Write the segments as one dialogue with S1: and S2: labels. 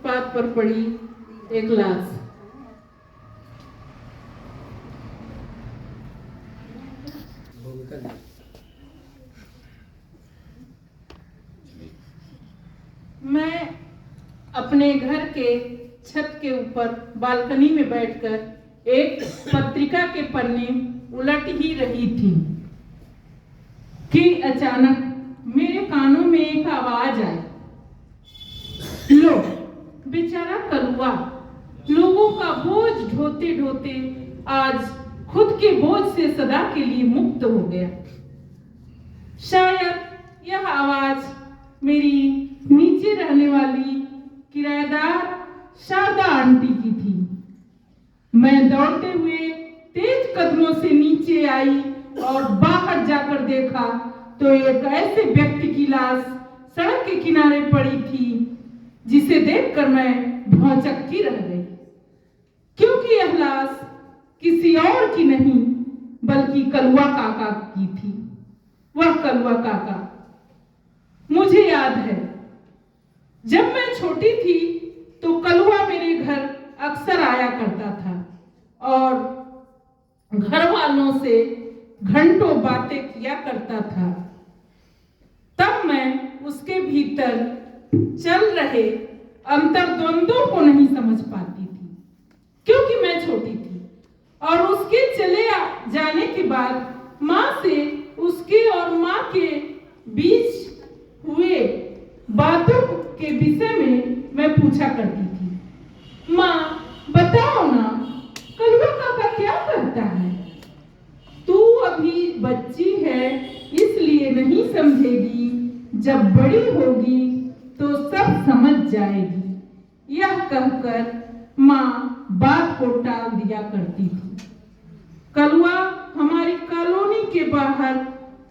S1: Footpath पर पड़ी एक लाश। मैं अपने घर के छत के ऊपर बालकनी में बैठकर एक पत्रिका के पन्ने उलट ही रही थी कि अचानक मेरे कानों में एक आवाज आई, लो बेचारा कलुआ लोगों का बोझ ढोते ढोते आज खुद के बोझ से सदा के लिए मुक्त हो गया। शायद यह आवाज मेरी नीचे रहने वाली किराएदार शारदा आंटी की थी। मैं दौड़ते हुए तेज कदमों से नीचे आई और बाहर जाकर देखा तो एक ऐसे व्यक्ति की लाश सड़क के किनारे पड़ी थी जिसे देखकर मैं भौचक्की रह गई, क्योंकि यह लाश किसी और की नहीं बल्कि कलुआ काका की थी। वह कलुआ काका, मुझे याद है जब मैं छोटी थी तो कलुआ मेरे घर अक्सर आया करता था और घर वालों से घंटों बातें किया करता था। तब मैं उसके भीतर चल रहे अंतर्द्वंदों को नहीं समझ पाती थी, क्योंकि मैं छोटी थी और उसके चले जाने के बाद माँ से उसके और माँ के बीच हुए बातों के विषय में मैं पूछा करती थी। माँ बताओ ना, कलुआ काका क्या करता है? तू अभी बच्ची है इसलिए नहीं समझेगी, जब बड़ी होगी तो सब समझ जाएगी। यह कहकर माँ बात को टाल दिया करती थी। कलुआ हमारी कॉलोनी के बाहर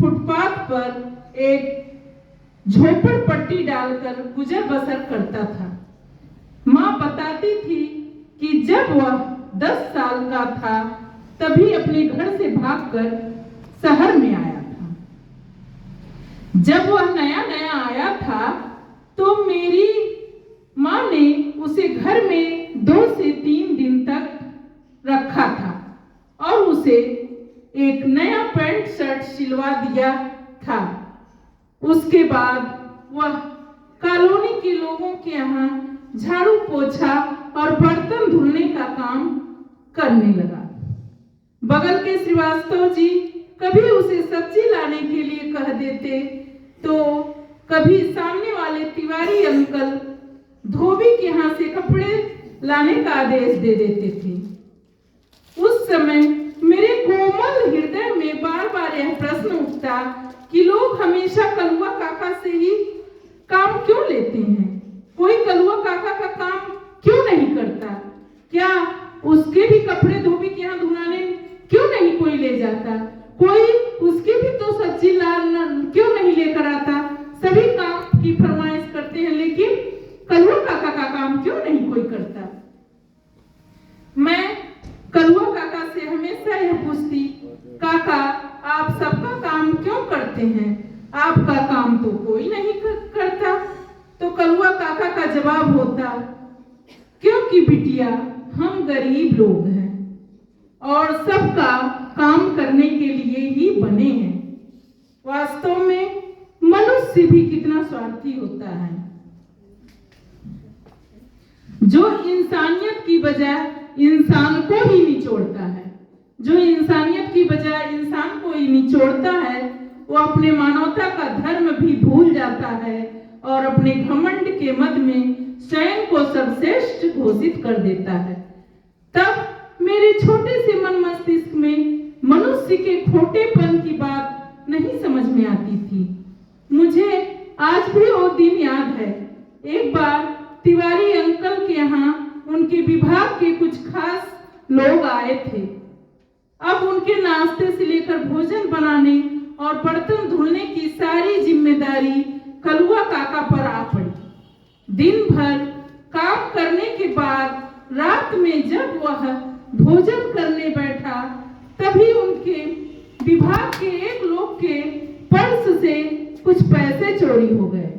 S1: फुटपाथ पर एक झोपड़पट्टी डालकर गुजर बसर करता था। माँ बताती थी कि जब वह 10 साल का था तभी अपने घर से भागकर शहर में आया था। जब वह नया नया आया था तो मेरी माँ ने उसे घर में 2 से 3 दिन तक रखा था और उसे एक नया पैंट शर्ट सिलवा दिया था। उसके बाद वह कॉलोनी के लोगों के यहाँ झाड़ू पोछा और बर्तन धुलने का काम करने लगा। बगल के श्रीवास्तव जी कभी उसे सब्जी लाने के लिए कह देते तो कभी सामने वाले तिवारी अंकल धोबी के यहाँ से कपड़े लाने का आदेश दे देते थे। उस समय मेरे कोमल हृदय में बार बार यह प्रश्न उठता कि लोग हमेशा कलुआ काका से ही काम क्यों लेते हैं? कोई कलुआ काका का काम क्यों नहीं करता? क्या उसके भी कपड़े धोबी के यहाँ धुलाने क्यों नहीं कोई ले जाता? कोई उसकी भी तो सब्जी क्यों नहीं लेकर आता? सभी काम की फरमाइश करते हैं लेकिन कलुआ काका का काम क्यों नहीं कोई करता? मैं कलुआ काका से हमेशा यह पूछती, काका आप सबका काम क्यों करते हैं? आपका काम तो कोई नहीं करता। तो कलुआ काका का जवाब होता, क्योंकि बिटिया हम गरीब लोग हैं और सबका काम करने के लिए ही बने हैं। वास्तव में मनुष्य भी कितना स्वार्थी होता है, जो इंसानियत की बजाय इंसान को ही निचोड़ता है। जो इंसानियत की बजाय इंसान को ही निचोड़ता है वो अपने मानवता का धर्म भी भूल जाता है और अपने घमंड के मद में स्वयं को सर्वश्रेष्ठ घोषित कर देता है। तब मेरे छोटे से मन मस्तिष्क में मनुष्य के खोटेपन की बात नहीं समझ में आती थी। मुझे आज भी वो दिन याद है। एक बार तिवारी अंकल के यहाँ उनके विभाग के कुछ खास लोग आए थे। अब उनके नाश्ते से लेकर भोजन बनाने और बर्तन धुलने की सारी जिम्मेदारी कलुआ काका पर आ पड़ी। दिन भर काम करने के बाद रात में जब वह भोजन करने बैठा तभी उनके विभाग के एक लोग के पर्स से कुछ पैसे चोरी हो गए।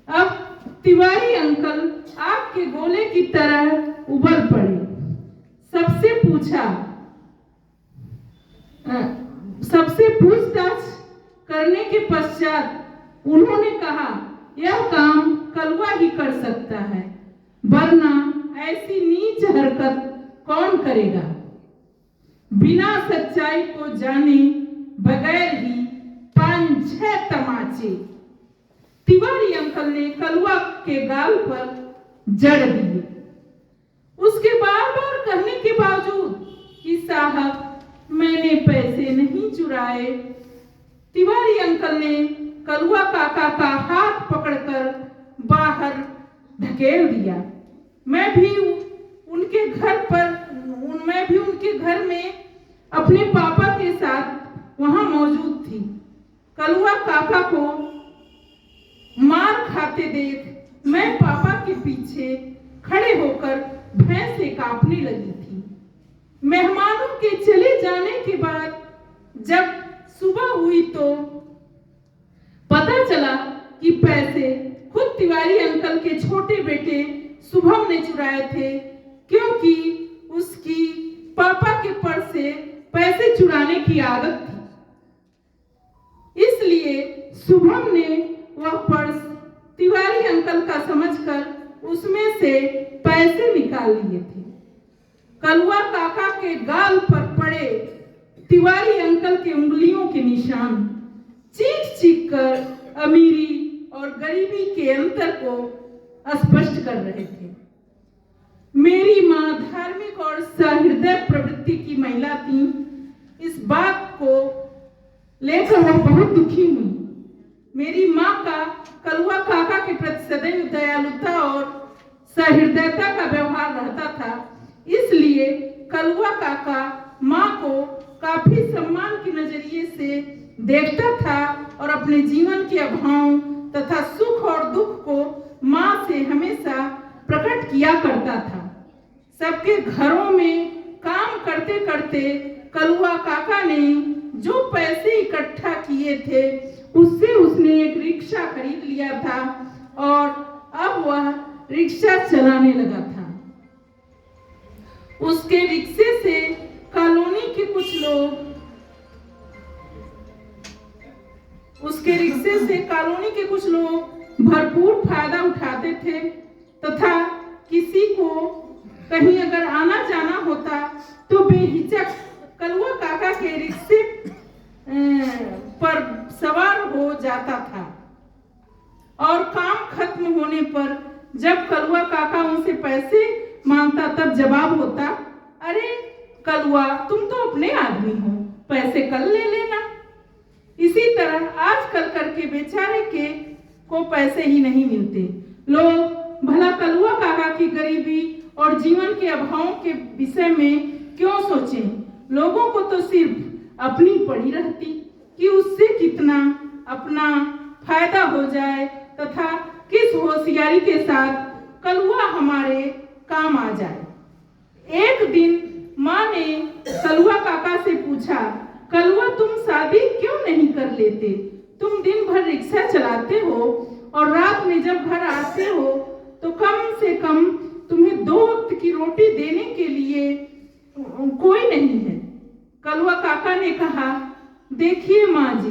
S1: अब तिवारी अंकल आग के तरह उबल पड़े। सबसे पूछताछ करने के पश्चात उन्होंने कहा, यह काम कलवा ही कर सकता है, वरना ऐसी नीच हरकत कौन करेगा। बिना सच्चाई को जाने बगैर ही 5-6 तमाचे तिवारी अंकल ने कलवा के गाल पर जड़ दिए। उसके बार बार कहने के बावजूद कि साहब मैंने पैसे नहीं चुराए, तिवारी अंकल ने कलवा काका का हाथ पकड़कर बाहर धकेल दिया। मैं भी उनके घर में अपने पापा के साथ वहां मौजूद थी। कलवा काका को मार खाते देख मैं पापा के पीछे खड़े होकर भैं से कांपने लगी थी। मेहमानों के चले जाने के बाद जब सुबह हुई तो पता चला कि पैसे खुद तिवारी अंकल के छोटे बेटे शुभम ने चुराए थे, क्योंकि उसकी पापा के पर्स से पैसे चुराने की आदत थी। इसलिए शुभम ने वह पर्स तिवारी अंकल का समझकर उसमें से पैसे निकाल लिए थे। कलवा काका के गाल पर पड़े तिवारी अंकल के उंगलियों के निशान चीख चीख कर अमीरी और गरीबी के अंतर को स्पष्ट कर रहे थे। मेरी माँ धार्मिक और सहृदय प्रवृत्ति की महिला थी। इस बात को लेकर वह बहुत दुखी हुई। मेरी माँ का कलवा काका के प्रति सदैव दयालुता और सहृदयता का व्यवहार रहता था। इसलिए कलवा काका माँ को काफी सम्मान के नजरिए से देखता था और अपने जीवन के अभाव तथा सुख और दुख को माँ से हमेशा प्रकट किया करता था। सबके घरों में काम करते करते कलवा काका ने जो पैसे इकट्ठा किए थे उससे उसने एक रिक्शा खरीद लिया था और अब वह रिक्शा चलाने लगा था। उसके रिक्शे से कॉलोनी के कुछ लोग भरपूर फायदा उठाते थे तथा किसी को कहीं अगर आना जाना होता तो बेहिचक कलवा काका के रिक्शे पर सवार हो जाता था और काम खत्म होने पर जब कलवा काका उनसे पैसे मांगता तब जवाब होता, अरे कलवा तुम तो अपने आदमी हो, पैसे कल ले लेना। इसी तरह आजकल करके बेचारे को पैसे ही नहीं मिलते। लोग भला कलवा काका की गरीबी और जीवन के अभावों के विषय में क्यों सोचें। लोगों को तो सिर्फ अपनी पड़ी रहती कि उससे कितना अपना फायदा हो जाए तथा किस होशियारी के साथ कलवा हमारे काम आ जाए। एक दिन माँ ने कलवा काका से पूछा, कलवा तुम शादी क्यों नहीं कर लेते? तुम दिन भर रिक्शा चलाते हो और रात में जब घर आते हो तो कम से कम तुम्हें 2 वक्त की रोटी देने के लिए कोई नहीं है। कलवा काका ने कहा, देखिए माँ जी,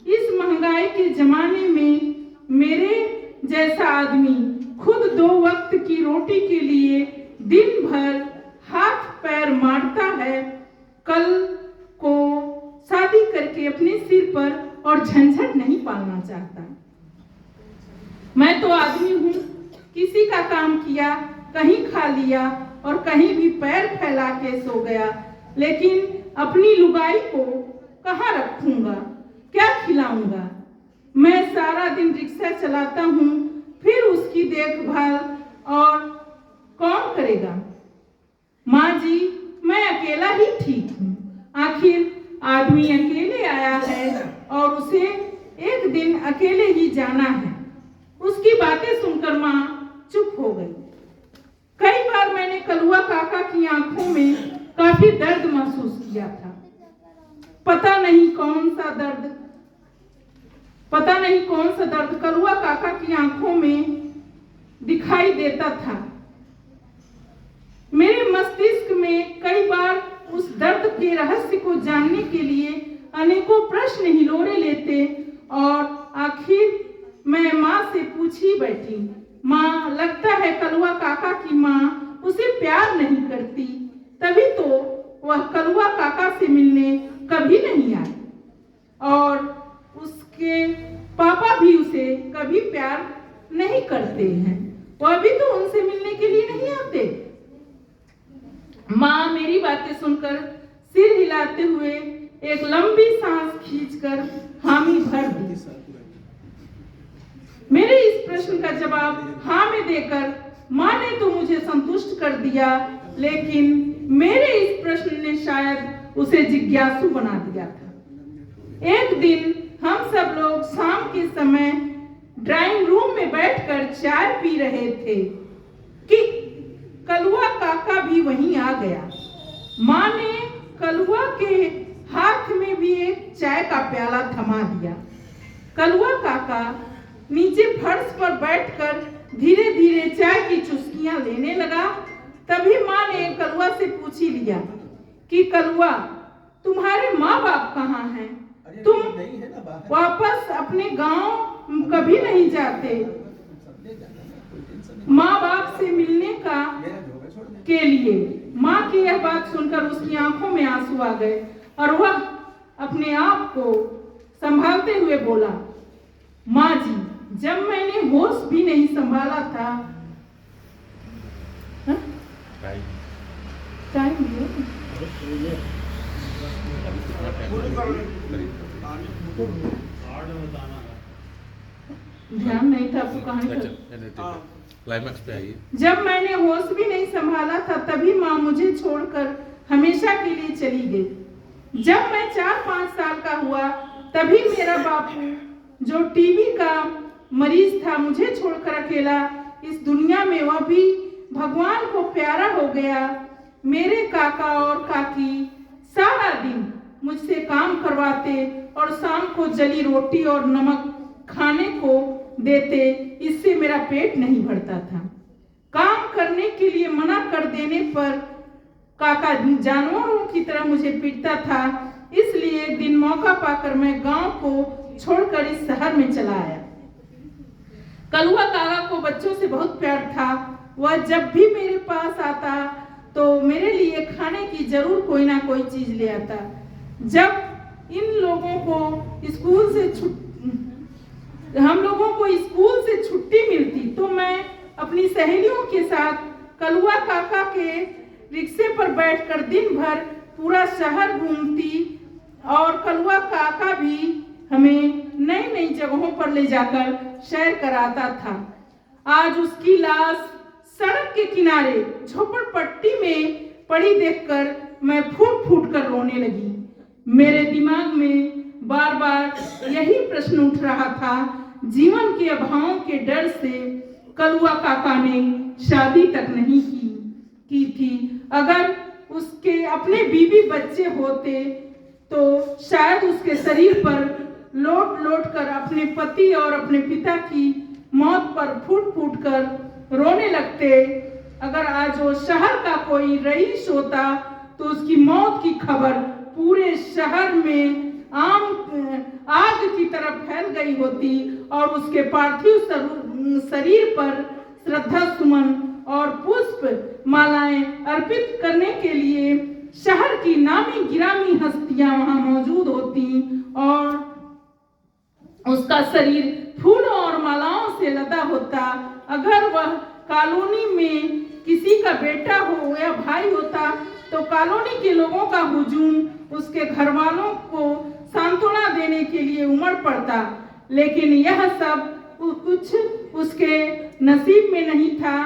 S1: इस महंगाई के जमाने में मेरे जैसा आदमी खुद 2 वक्त की रोटी के लिए दिन भर हाथ पैर मारता है, कल को शादी करके अपने सिर पर और झंझट नहीं पालना चाहता। मैं तो आदमी हूँ, किसी का काम किया, कहीं खा लिया और कहीं भी पैर फैला के सो गया, लेकिन अपनी लुगाई को कहाँ रखूंगा, क्या खिलाऊंगा? मैं सारा दिन रिक्शा चलाता हूँ, फिर उसकी देखभाल और कौन करेगा? माँ जी, मैं अकेला ही ठीक हूँ। आखिर आदमी अकेले आया है और उसे एक दिन अकेले ही जाना है। उसकी बातें सुनकर माँ चुप हो गई। कई बार मैंने कलवा काका की आंखों में काफी दर्द महसूस किया था। पता नहीं कौन सा दर्द कलवा काका की आंखों में दिखाई देता था। मस्तिष्क में कई बार उस दर्द के रहस्य को जानने के लिए अनेकों प्रश्न हिलोरे लेते और आखिर मैं माँ से पूछी बैठी, माँ, लगता है कलुआ काका की माँ उसे प्यार नहीं करती, तभी तो वह कलुआ काका से मिलने कभी नहीं आई और उसके पापा भी उसे कभी प्यार नहीं करते हैं, वह भी तो उनसे मिलने के लिए नहीं आते। माँ मेरी बातें सुनकर सिर हिलाते हुए एक लंबी सांस खींचकर हामी भर दी। मेरे इस प्रश्न का जवाब हाँ में देकर माँ ने तो मुझे संतुष्ट कर दिया, लेकिन मेरे इस प्रश्न ने शायद उसे जिज्ञासु बना दिया था। एक दिन हम सब लोग शाम के समय ड्राइंग रूम में बैठकर चाय पी रहे थे कि कलुआ काका भी वहीं आ गया। माँ ने कलुआ के हाथ में भी एक चाय का प्याला थमा दिया। कलुआ काका नीचे फर्श पर बैठकर धीरे धीरे चाय की चुस्कियां लेने लगा। तभी माँ ने कलुआ से पूछ ही लिया कि कलुआ, तुम्हारे माँ बाप कहाँ हैं? तुम वापस अपने गांव कभी नहीं जाते? माँ बाप से मिलने के लिए। माँ की यह बात सुनकर उसकी आंखों में आंसू आ गए और वह अपने आप को संभालते हुए बोला, माँ जी, जब मैंने होश भी नहीं संभाला था। टाइम ध्यान नहीं था आपको कहानी का।
S2: क्लाइमैक्स पे आइए।
S1: जब मैंने होश भी नहीं संभाला था तभी माँ मुझे छोड़कर हमेशा के लिए चली गई। जब मैं 4-5 साल का हुआ तभी मेरा बापू जो टीबी का मरीज था मुझे छोड़कर अकेला इस दुनिया में वह भी भगवान को प्यारा हो गया। मेरे काका और काकी सारा दिन मुझसे काम करवाते और शाम को जली रोटी और नमक खाने को देते, इससे मेरा पेट नहीं भरता था। काम करने के लिए मना कर देने पर काका जानवरों की तरह मुझे पीटता था। इसलिए एक दिन मौका पाकर मैं गांव को छोड़कर इस शहर में चला आया। कलुआ काका को बच्चों से बहुत प्यार था। वह जब भी मेरे पास आता तो मेरे लिए खाने की जरूर कोई ना कोई चीज ले आता। जब हम लोगों को स्कूल से छुट्टी मिलती तो मैं अपनी सहेलियों के साथ कलुआ काका के रिक्शे पर बैठकर दिन भर पूरा शहर घूमती और कलुआ काका भी हमें नई नई जगहों पर ले जाकर सैर कराता था। आज उसकी लाश सड़क के किनारे झोपड़पट्टी में पड़ी देखकर मैं फूट फूट कर रोने लगी। मेरे दिमाग में बार बार यही प्रश्न उठ रहा था, जीवन के अभावों के डर से कलुआ काका ने शादी तक नहीं की थी। अगर उसके अपने बीवी बच्चे होते तो शायद उसके शरीर पर लौट लौट कर अपने पति और अपने पिता की मौत पर फूट फूट कर रोने लगते। अगर आज वो शहर का कोई रईस होता तो उसकी मौत की खबर पूरे शहर में आग की तरह फैल गई होती और उसके पार्थिव शरीर पर श्रद्धा सुमन और पुष्प मालाएं अर्पित करने के लिए शहर की नामी गिरामी हस्तियां वहां मौजूद होती और उसका शरीर फूलों और मालाओं से लदा होता। अगर वह कॉलोनी में किसी का बेटा हो या भाई होता तो कॉलोनी के लोगों का हुजूम उसके घर वालों को सांत्वना देने के लिए उमड़ पड़ता, लेकिन यह सब कुछ उसके नसीब में नहीं था।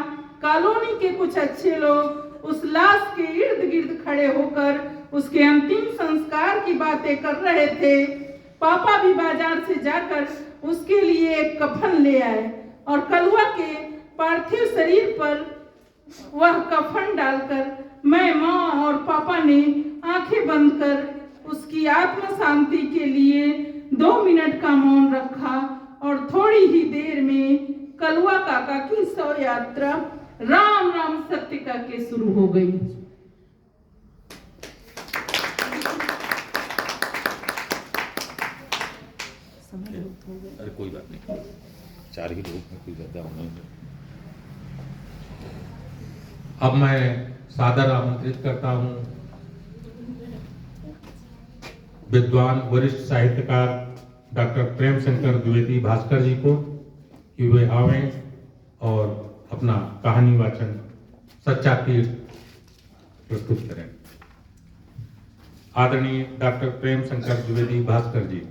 S1: कॉलोनी के कुछ अच्छे लोग उस लाश के इर्द गिर्द खड़े होकर उसके अंतिम संस्कार की बातें कर रहे थे। पापा भी बाजार से जाकर उसके लिए एक कफन ले आए और कलुआ के पार्थिव शरीर पर वह कफन डालकर मैं, माँ और पापा ने आंखें बंद कर उसकी आत्म शांति के लिए 2 मिनट का मौन रखा और थोड़ी ही देर में कलुआ काका की शव यात्रा राम राम सत्य का के शुरू हो गई।
S2: 4 ही लोग हैं, कोई ज़्यादा नहीं है। अब मैं सादर आमंत्रित करता हूं विद्वान वरिष्ठ साहित्यकार डॉक्टर प्रेम शंकर द्विवेदी भास्कर जी को कि वे आवें और अपना कहानी वाचन सच्चा तीर्थ प्रस्तुत करें। आदरणीय डॉक्टर प्रेम शंकर द्विवेदी भास्कर जी,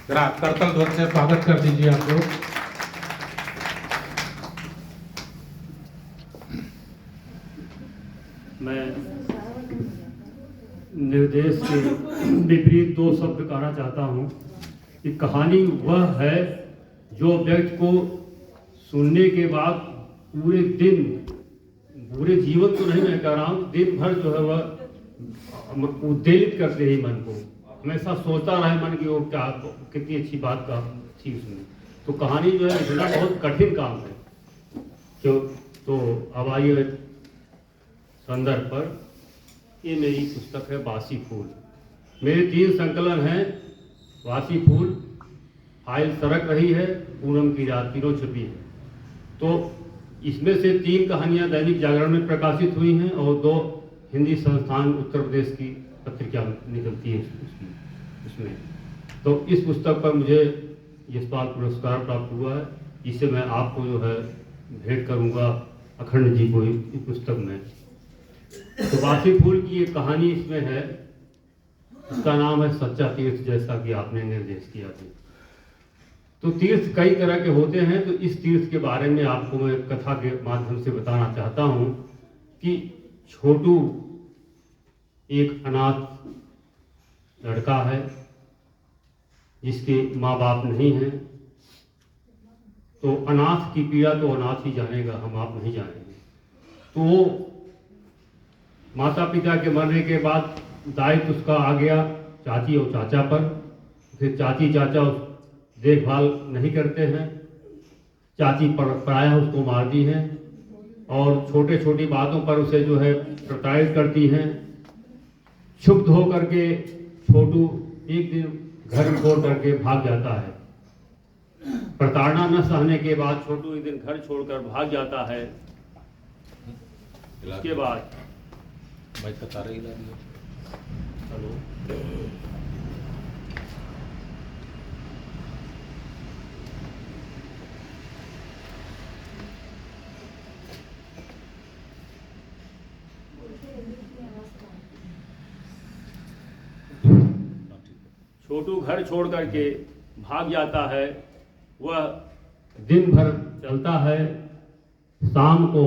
S2: जरा करतल ध्वनि से स्वागत कर दीजिए आप लोग।
S3: मैं निर्देश के विपरीत 2 शब्द कहना चाहता हूँ कि कहानी वह है जो व्यक्ति को सुनने के बाद पूरे दिन, पूरे जीवन तो नहीं मैं कह रहा हूँ, दिन भर जो है वह उद्वेलित करते ही मन को, हमेशा सोचता रहे मन की वो क्या कितनी अच्छी बात का थी उसमें। तो कहानी जो है लिखना बहुत कठिन काम है। क्यों? तो अब आइए संदर्भ पर। ये मेरी पुस्तक है बासी फूल। मेरे 3 संकलन हैं। बासी फूल, फाइल सरक रही है, पूनम की रात, तीनों छपी है। तो इसमें से 3 कहानियां दैनिक जागरण में प्रकाशित हुई हैं और 2 हिंदी संस्थान उत्तर प्रदेश की पत्रिका निकलती है उसमें। तो इस पुस्तक पर मुझे यशपाल पुरस्कार प्राप्त हुआ है, जिसे मैं आपको जो है भेंट करूंगा अखंड जी को इस पुस्तक में। तो बासी फूल की एक कहानी इसमें है, इसका नाम है सच्चा तीर्थ, जैसा कि आपने निर्देश किया था। तो तीर्थ कई तरह के होते हैं, तो इस तीर्थ के बारे में आपको मैं कथा के माध्यम से बताना चाहता हूं कि छोटू एक अनाथ लड़का है जिसके माँ बाप नहीं हैं। तो अनाथ की पीड़ा तो अनाथ ही जानेगा, हम आप नहीं जानेंगे। तो माता पिता के मरने के बाद दायित्व उसका आ गया चाची और चाचा पर। फिर चाची चाचा उस देखभाल नहीं करते हैं, चाची प्रायः उसको मार दी है और छोटे छोटी बातों पर उसे जो है प्रताड़ित करती हैं। क्षुब्ध होकर के छोटू एक दिन घर छोड़ करके भाग जाता है। प्रताड़ना न सहने के बाद छोटू एक दिन घर छोड़कर भाग जाता है। उसके बाद हेलो, छोटू घर छोड़ करके भाग जाता है। वह दिन भर चलता है। शाम को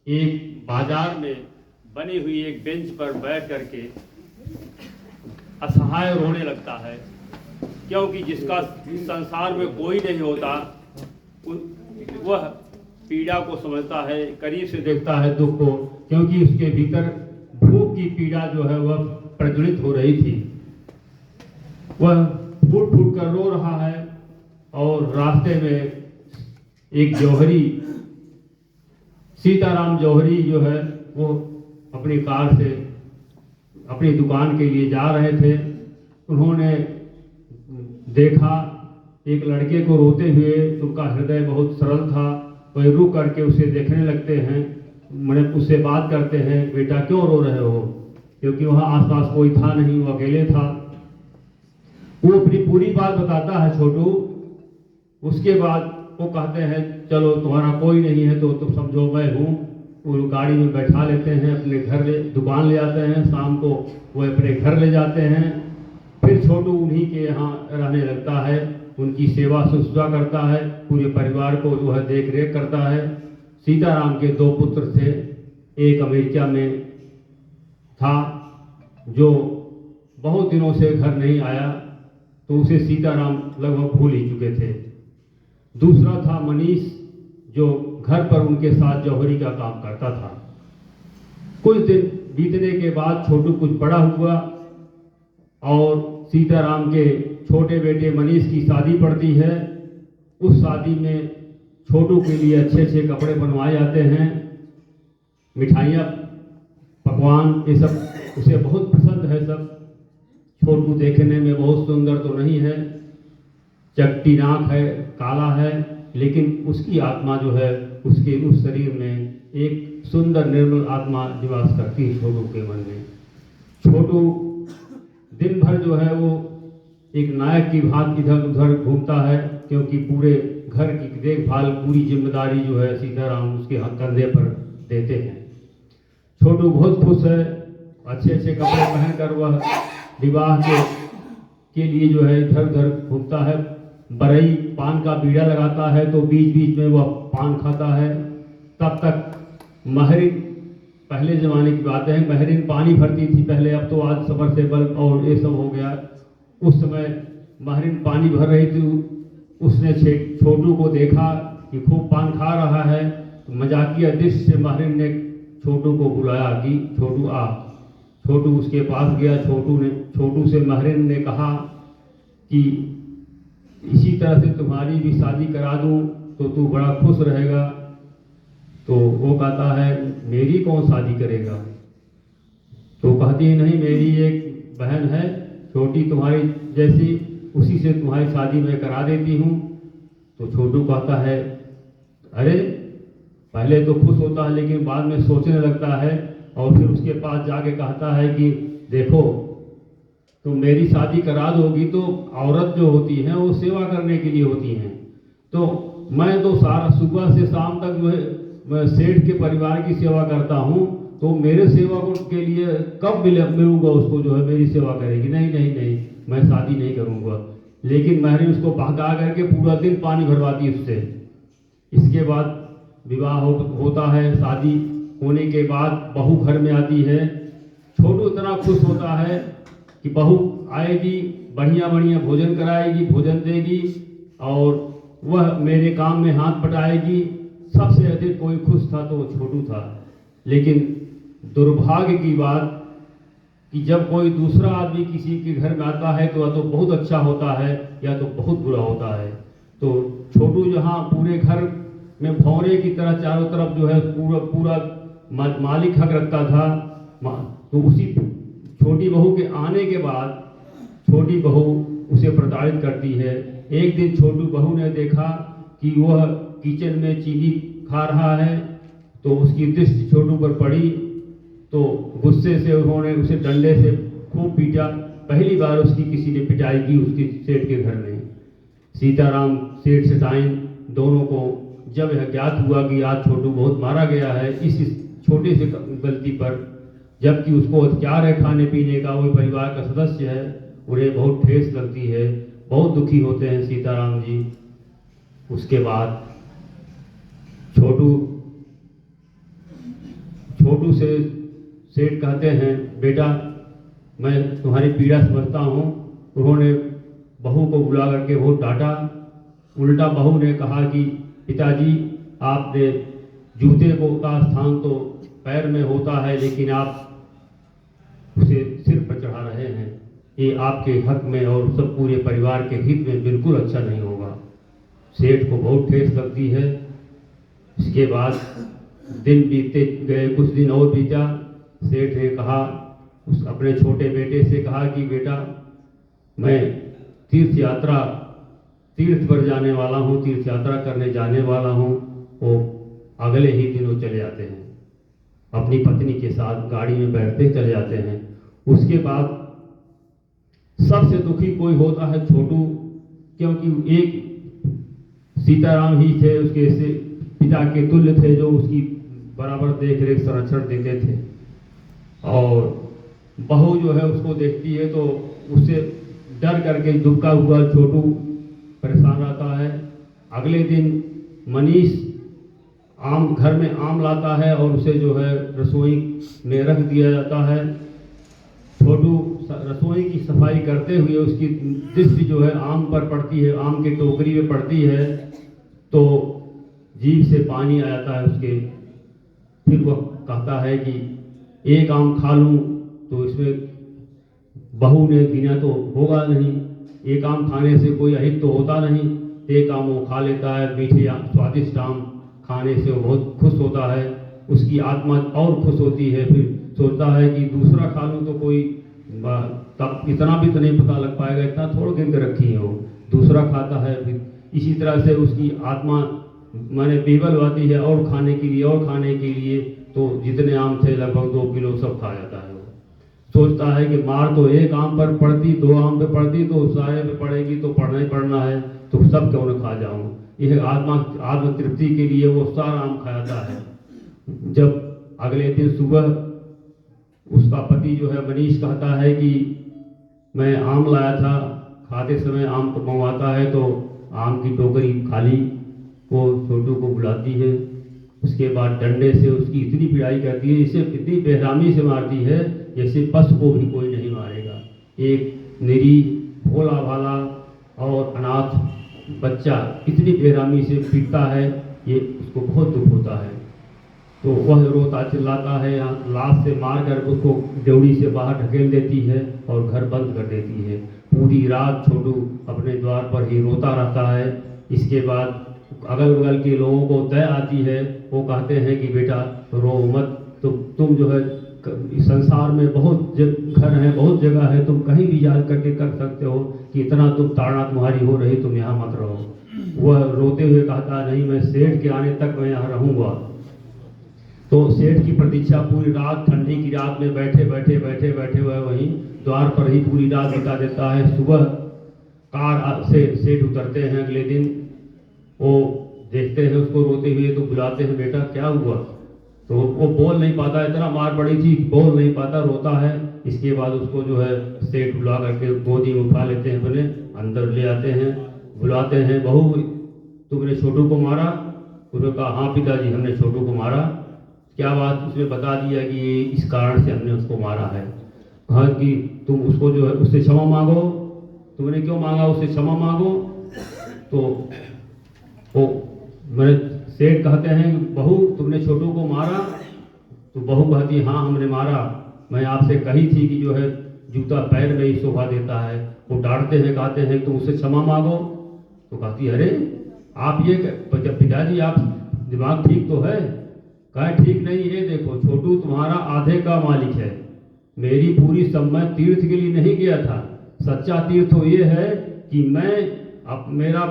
S3: एक बाजार में बनी हुई एक बेंच पर बैठ करके असहाय रोने लगता है, क्योंकि जिसका संसार में कोई नहीं होता वह पीड़ा को समझता है, करीब से देखता है दुख को, क्योंकि उसके भीतर भूख की पीड़ा जो है वह प्रज्वलित हो रही थी। वह फूट फूट कर रो रहा है और रास्ते में एक जौहरी, सीताराम जौहरी जो है वो अपनी कार से अपनी दुकान के लिए जा रहे थे। उन्होंने देखा एक लड़के को रोते हुए, उनका हृदय बहुत सरल था। वह रुक करके उसे देखने लगते हैं, मैंने उससे बात करते हैं, बेटा क्यों रो रहे हो? क्योंकि वहाँ आसपास कोई था नहीं, वो अकेले था। वो अपनी पूरी बात बताता है छोटू। उसके बाद वो कहते हैं चलो तुम्हारा कोई नहीं है तो तुम समझो मैं हूँ। वो गाड़ी में बैठा लेते हैं, अपने घर दुकान ले जाते हैं। शाम को वो अपने घर ले जाते हैं। फिर छोटू उन्हीं के यहाँ रहने लगता है, उनकी सेवा शुश्रूषा करता है, पूरे परिवार को जो है देख रेख करता है। सीताराम के 2 पुत्र थे, एक अमेरिका में था जो बहुत दिनों से घर नहीं आया, तो उसे सीताराम लगभग भूल ही चुके थे। दूसरा था मनीष जो घर पर उनके साथ जौहरी का काम करता था। कुछ दिन बीतने के बाद छोटू कुछ बड़ा हुआ और सीताराम के छोटे बेटे मनीष की शादी पड़ती है। उस शादी में छोटू के लिए अच्छे अच्छे कपड़े बनवाए जाते हैं, मिठाइयाँ, पकवान, ये सब उसे बहुत पसंद है। सब छोटू देखने में बहुत सुंदर तो नहीं है। चपटी नाक है, काला है, लेकिन उसकी आत्मा जो है उसके उस शरीर में एक सुंदर निर्मल आत्मा निवास करती है छोटू के मन में। छोटू दिन भर जो है वो एक नायक की भांति इधर उधर घूमता है, क्योंकि पूरे घर की देखभाल पूरी जिम्मेदारी जो है सीताराम उसके हाथ कंधे पर देते हैं। छोटू बहुत खुश है, अच्छे अच्छे कपड़े पहनकर वह विवाह के लिए जो है इधर उधर घूमता है। बरई पान का बीड़ा लगाता है तो बीच बीच में वह पान खाता है। तब तक महरीन, पहले ज़माने की बात है, महरीन पानी भरती थी पहले, अब तो आज सबमर्सिबल और ये सब हो गया। उस समय महरीन पानी भर रही थी, उसने छोटू को देखा कि खूब पान खा रहा है, तो मजाकिया दृष्टि से महरीन ने छोटू को बुलाया कि छोटू आ। छोटू उसके पास गया। छोटू से महरीन ने कहा कि इसी तरह से तुम्हारी भी शादी करा दूं तो तू बड़ा खुश रहेगा। तो वो कहता है मेरी कौन शादी करेगा? तो कहती है नहीं, मेरी एक बहन है छोटी तुम्हारी जैसी, उसी से तुम्हारी शादी मैं करा देती हूँ। तो छोटू कहता है अरे, पहले तो खुश होता है लेकिन बाद में सोचने लगता है, और फिर उसके पास जाके कहता है कि देखो तुम मेरी शादी करा दोगी तो औरत जो होती है वो सेवा करने के लिए होती हैं, तो मैं तो सारा सुबह से शाम तक जो है मैं सेठ के परिवार की सेवा करता हूँ, तो मेरे सेवा के लिए कब मिलूंगा उसको जो है मेरी सेवा करेगी? नहीं नहीं नहीं, मैं शादी नहीं करूँगा। लेकिन महरीन उसको भगा करके पूरा दिन पानी भरवाती उससे। इसके बाद विवाह होता है। शादी होने के बाद बहू घर में आती है। छोटू इतना खुश होता है कि बहू आएगी, बढ़िया बढ़िया भोजन कराएगी, भोजन देगी, और वह मेरे काम में हाथ बटाएगी। सबसे अधिक कोई खुश था तो वो छोटू था। लेकिन दुर्भाग्य की बात कि जब कोई दूसरा आदमी किसी के घर में आता है तो या तो बहुत अच्छा होता है या तो बहुत बुरा होता है। तो छोटू जहाँ पूरे घर में भौरे की तरह चारों तरफ जो है पूरा मालिक हक रखता था, तो उसी छोटी बहू के आने के बाद छोटी बहू उसे प्रताड़ित करती है। एक दिन छोटी बहू ने देखा कि वह किचन में चीनी खा रहा है, तो उसकी दृष्टि छोटू पर पड़ी, तो गुस्से से उन्होंने उसे डंडे से खूब पीटा। पहली बार उसकी किसी ने पिटाई की उसके सेठ के घर में। सीताराम सेठ सेठाइन दोनों को जब यह ज्ञात हुआ कि आज छोटू बहुत मारा गया है इस छोटे से गलती पर, जबकि उसको अधिकार है खाने पीने का, वो परिवार का सदस्य है, उन्हें बहुत ठेस लगती है, बहुत दुखी होते हैं सीताराम जी। उसके बाद छोटू से सेठ कहते हैं बेटा मैं तुम्हारी पीड़ा समझता हूँ। उन्होंने बहू को बुला करके बहुत डांटा। उल्टा बहू ने कहा कि पिताजी आपने जूते का स्थान तो पैर में होता है, लेकिन आप उसे सिर पर चढ़ा रहे हैं, ये आपके हक में और सब पूरे परिवार के हित में बिल्कुल अच्छा नहीं होगा। सेठ को बहुत ठेस लगती है। इसके बाद दिन बीतते गए, कुछ दिन और बीता। सेठ ने कहा अपने छोटे बेटे से कहा कि बेटा मैं तीर्थ पर जाने वाला हूँ, तीर्थ यात्रा करने जाने वाला हूँ। वो अगले ही दिन वो चले जाते हैं, अपनी पत्नी के साथ गाड़ी में बैठते चले जाते हैं। उसके बाद सबसे दुखी कोई होता है छोटू, क्योंकि एक सीताराम ही थे उसके से पिता के तुल्य थे, जो उसकी बराबर देख रेख संरक्षण देते थे। और बहू जो है उसको देखती है तो उससे डर करके दुबका हुआ छोटू परेशान रहता है। अगले दिन मनीष घर में आम लाता है और उसे जो है रसोई में रख दिया जाता है। छोटू रसोई की सफाई करते हुए उसकी दृष्टि जो है आम पर पड़ती है, आम की टोकरी में पड़ती है, तो जीभ से पानी आ जाता है उसके। फिर वह कहता है कि एक आम खा लूं तो इसमें बहू ने गिना तो होगा नहीं, एक आम खाने से कोई अहित तो होता नहीं। एक आम वो खा लेता है, मीठे स्वादिष्ट आम खाने से वो बहुत खुश होता है, उसकी आत्मा और खुश होती है। फिर सोचता है कि दूसरा खा लूँ तो कोई तब इतना भी तो नहीं पता लग पाएगा, इतना थोड़ा गिन के रखी है वो, दूसरा खाता है, फिर इसी तरह से उसकी आत्मा माने बीबल आती है और खाने के लिए और खाने के लिए, तो जितने आम थे लगभग 2 किलो सब खा जाता है। वो सोचता है कि मार तो एक आम पर पड़ती, 2 आम पे पड़ती तो सारे पे पड़ेगी, तो पढ़ना ही पड़ना है, तो सब क्यों न खा जाऊं। यह आत्म तृप्ति के लिए वो सारा आम खाता है। जब अगले दिन सुबह उसका पति जो है मनीष कहता है कि मैं आम लाया था, खाते समय आम को मंगवाता है तो आम की टोकरी खाली। वो छोटू को बुलाती है, उसके बाद डंडे से उसकी इतनी पिटाई करती है, इसे इतनी बेरहमी से मारती है जैसे पशु को भी कोई नहीं मारेगा। एक निरीह भोला भाला और अनाथ बच्चा इतनी बेरहमी से पीटता है, ये उसको बहुत दुख होता है। तो वह रोता चिल्लाता है, लाश से मारकर उसको ड्योढ़ी से बाहर ढकेल देती है और घर बंद कर देती है। पूरी रात छोटू अपने द्वार पर ही रोता रहता है। इसके बाद अगल बगल के लोगों को दया आती है, वो कहते हैं कि बेटा रो मत, तो तुम जो है संसार में बहुत घर है, बहुत जगह है, तुम कहीं भी याद करके कर सकते हो कि इतना तुम ताड़ना तुम्हारी हो रही, तुम यहाँ मत रहो। वह रोते हुए कहता नहीं, मैं सेठ के आने तक मैं यहाँ रहूँगा। तो सेठ की प्रतीक्षा पूरी रात, ठंडी की रात में बैठे वह वहीं द्वार पर ही पूरी रात बिता देता है। सुबह कार से सेठ उतरते हैं अगले दिन, वो देखते हैं उसको रोते हुए, तो बुलाते हैं बेटा क्या हुआ। तो वो बोल नहीं पाता, इतना मार पड़ी थी बोल नहीं पाता, रोता है। इसके बाद उसको जो है सेठ बुला करके गोदी में उठा लेते हैं, अपने अंदर ले आते हैं, बुलाते हैं, बहू तुमने छोटू को मारा। उसने कहा हाँ पिताजी हमने छोटू को मारा। क्या बात, उसने बता दिया कि ये इस कारण से हमने उसको मारा है। कहा कि तुम उसको जो है उससे क्षमा मांगो। तुमने क्यों मांगा, उससे क्षमा मांगो। तो वो मेरे सेठ कहते हैं बहू तुमने छोटू को मारा। तो बहू कहती हाँ हमने मारा, मैं आपसे कही थी कि जो है जूता पैर में ही शोभा देता है। वो डांटते हैं, कहते हैं तुम उससे क्षमा मांगो। तो कहती अरे आप ये पिताजी आप दिमाग ठीक तो है। कहा ठीक नहीं, ये देखो छोटू तुम्हारा आधे का मालिक है, मेरी पूरी सम्मत तीर्थ के लिए नहीं गया था। सच्चा तीर्थ तो ये है कि मैं अब मेरा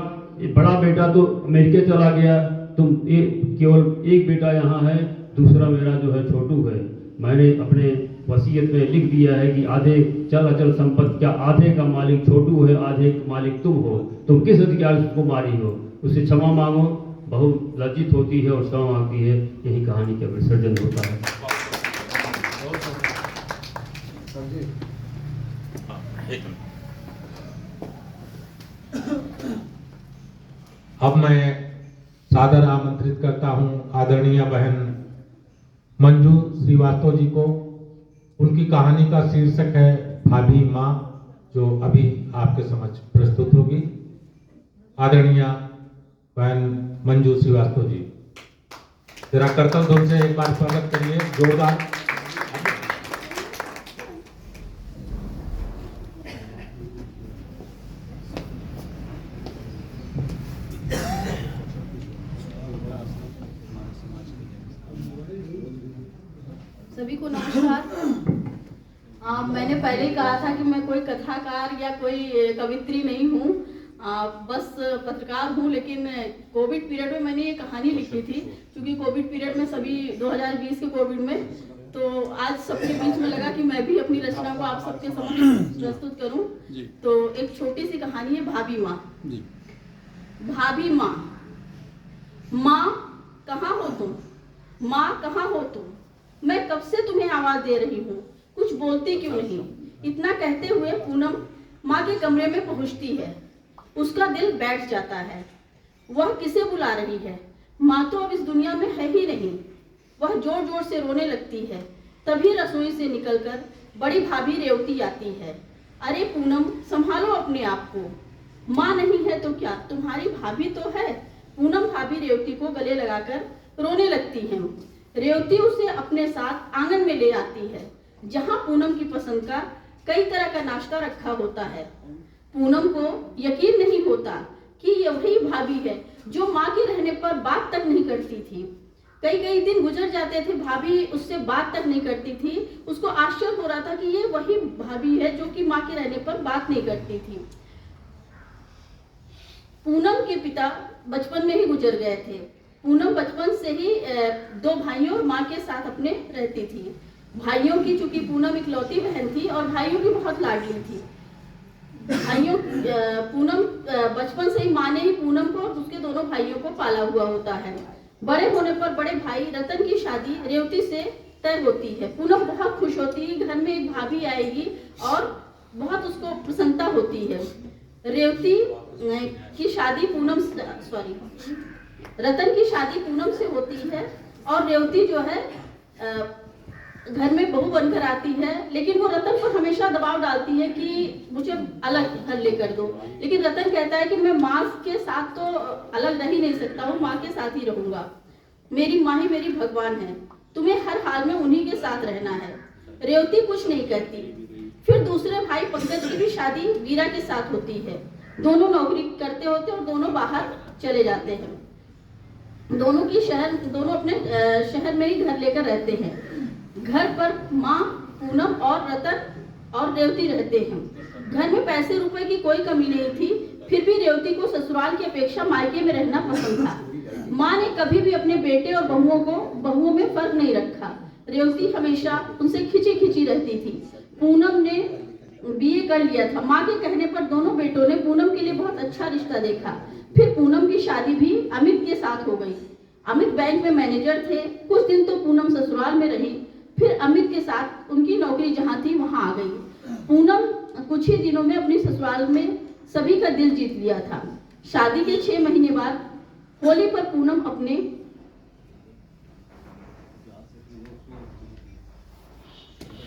S3: बड़ा बेटा तो अमेरिका चला गया, तुम केवल एक बेटा यहाँ है, दूसरा मेरा जो है छोटू है। मैंने अपने वसीयत में लिख दिया है कि आधे चल अचल संपत्ति का आधे का मालिक छोटू है, आधे का मालिक तुम हो। तुम किस अधिकार से उसको मारी हो, उससे क्षमा मांगो। बहू लज्जित होती है और क्षमा मांगती है। यही कहानी का विसर्जन होता है।
S2: अब मैं सादर आमंत्रित करता हूं आदरणीय बहन मंजू श्रीवास्तव जी को। उनकी कहानी का शीर्षक है भाभी माँ, जो अभी आपके समक्ष प्रस्तुत होगी। आदरणीय बहन मंजू श्रीवास्तव जी, जरा करतल ध्वनि से एक बार स्वागत करिए जोरदार।
S4: सभी को नमस्कार। मैंने पहले ही कहा था कि मैं कोई कथाकार या कोई कवित्री नहीं हूँ, बस पत्रकार हूँ। लेकिन कोविड पीरियड में मैंने ये कहानी लिखी थी, क्योंकि कोविड पीरियड में सभी 2020 के कोविड में, तो आज सबके बीच में लगा कि मैं भी अपनी रचना को आप सबके समक्ष प्रस्तुत करूँ। तो एक छोटी सी कहानी है भाभी माँ। भाभी माँ, माँ कहाँ हो तुम, माँ कहाँ हो तुम, मैं कब से तुम्हें आवाज दे रही हूँ, कुछ बोलती क्यों नहीं। इतना कहते हुए पूनम माँ के कमरे में पहुँचती है। उसका दिल बैठ जाता है। वह किसे बुला रही है, माँ तो अब इस दुनिया में है ही नहीं। वह जोर जोर से रोने लगती है। तभी रसोई से निकलकर बड़ी भाभी रेवती आती है। अरे पूनम संभालो अपने आप को, माँ नहीं है तो क्या, तुम्हारी भाभी तो है। पूनम भाभी रेवती को गले लगाकर रोने लगती है। रेवती उसे अपने साथ आंगन में ले आती है, जहां पूनम की पसंद का कई तरह का नाश्ता रखा होता है। पूनम को यकीन नहीं होता कि ये वही भाभी है जो माँ के रहने पर बात तक नहीं करती थी। कई कई दिन गुजर जाते थे, भाभी उससे बात तक नहीं करती थी। उसको आश्चर्य हो रहा था कि ये वही भाभी है जो कि माँ के रहने पर बात नहीं करती थी। पूनम के पिता बचपन में ही गुजर गए थे। पूनम बचपन से ही 2 भाइयों और माँ के साथ अपने रहती थी। भाइयों की, चूंकि पूनम इकलौती बहन थी और भाइयों की बहुत लाडली थी। भाइयों पूनम बचपन से ही माँ ने ही पूनम को और उसके दोनों भाइयों को पाला हुआ होता है। बड़े होने पर बड़े भाई रतन की शादी रेवती से तय होती है। पूनम बहुत खुश होती है, घर में एक भाभी आएगी और बहुत उसको प्रसन्नता होती है। रेवती की शादी रतन की शादी पूनम से होती है और रेवती जो है घर में बहू बनकर आती है, लेकिन वो रतन पर हमेशा दबाव डालती है कि मुझे अलग घर लेकर दो। लेकिन रतन कहता है कि मैं माँ के साथ तो अलग रह ही नहीं सकता हूँ, माँ के साथ ही रहूंगा। मेरी माँ ही मेरी भगवान है, तुम्हें हर हाल में उन्हीं के साथ रहना है। रेवती कुछ नहीं कहती। फिर दूसरे भाई पंकज की भी शादी वीरा के साथ होती है। दोनों नौकरी करते होते और दोनों बाहर चले जाते हैं। दोनों अपने शहर में ही घर लेकर रहते हैं। घर पर माँ, पूनम और रतन और रेवती रहते हैं। घर में पैसे रुपए की कोई कमी नहीं थी, फिर भी रेवती को ससुराल की अपेक्षा मायके में रहना पसंद था। माँ ने कभी भी अपने बेटे और बहुओं में फर्क नहीं रखा। रेवती हमेशा उनसे खिंची रहती थी। पूनम ने बीए कर लिया था। माँ के कहने पर दोनों बेटों ने पूनम के लिए बहुत अच्छा रिश्ता देखा। फिर पूनम की शादी भी अमित के साथ हो गई। अमित बैंक में मैनेजर थे। कुछ दिन तो पूनम ससुराल में रही, फिर अमित के साथ उनकी नौकरी जहाँ थी वहाँ आ गई। पूनम कुछ ही दिनों में अपनी ससुराल में सभी का दिल जीत लिया था। शादी के 6 महीने बाद होली पर पूनम अपने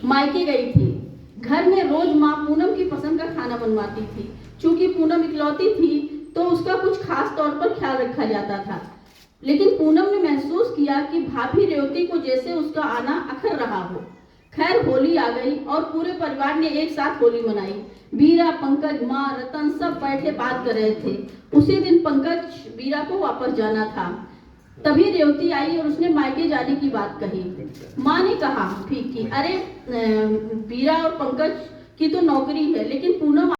S4: मायके गई थी। घर में रोज माँ पूनम की पसंद का खाना बनवाती थी। चूंकि पूनम इकलौती थी तो उसका कुछ खास तौर पर ख्याल रखा जाता था। लेकिन पूनम ने महसूस किया कि भाभी रेवती को जैसे उसका आना अखर रहा हो। खैर होली आ गई और पूरे परिवार ने एक साथ होली मनाई। वीरा, पंकज, माँ, रतन सब बैठे बात कर रहे थे। उसी दिन पंकज वीरा को वापस जाना था। तभी रेवती आई और उसने मायके जाने की बात कही। माँ ने कहा ठीक की, अरे वीरा और पंकज की तो नौकरी है, लेकिन पूनम